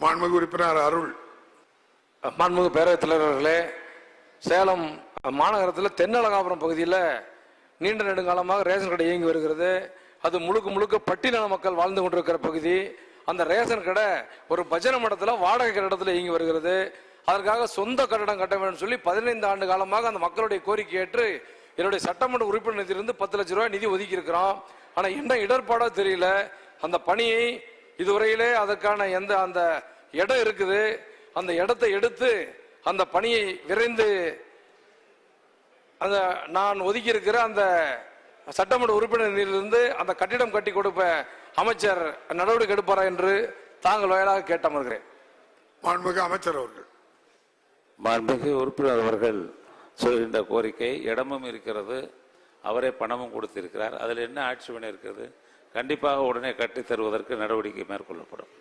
மாண்புமிகு உறுப்பினர் அருள். மாண்புமிகு பேரவைத் தலைவர்களே, சேலம் மாநகரத்தில் தென்னலகாபுரம் பகுதியில் நீண்ட நெடுங்காலமாக ரேஷன் கடை இயங்கி வருகிறது. அது முழுக்க முழுக்க பட்டியலின மக்கள் வாழ்ந்து கொண்டிருக்கிற பகுதி. அந்த ரேஷன் கடை ஒரு பஜனை மடத்தில் வாடகை கட்டடத்தில் இயங்கி வருகிறது. அதற்காக சொந்த கட்டடம் கட்ட வேண்டும் சொல்லி 15 ஆண்டு காலமாக அந்த மக்களுடைய கோரிக்கை ஏற்று என்னுடைய சட்டமன்ற உறுப்பினர் நிதியிலிருந்து 10 லட்சம் ரூபாய் நிதி ஒதுக்கி இருக்கிறோம். ஆனால் என்ன இடர்பாடோ தெரியல. அந்த பணியை இதுவரையிலே அதற்கான அந்த இடம் இருக்குது, அந்த இடத்தை எடுத்து அந்த பணியை விரைந்து அந்த நான் ஒதுக்கி இருக்கிற அந்த சட்டமன்ற உறுப்பினர் நிதியிலிருந்து அந்த கட்டிடம் கட்டி கொடுப்ப அமைச்சர் நடவடிக்கை எடுப்பாரா என்று தாங்கள் வாயிலாக கேட்டமர்கிறேன். மாண்புமிகு அமைச்சர் அவர்கள். மாண்புமிகு உறுப்பினர் அவர்கள் சொல்கின்ற கோரிக்கை இடமும் இருக்கிறது, அவரே பணமும் கொடுத்திருக்கிறார். அதில் என்ன ஆட்சேபனை இருக்கிறது? கண்டிப்பாக உடனே கட்டித் தருவதற்கு நடவடிக்கை மேற்கொள்ளப்படும்.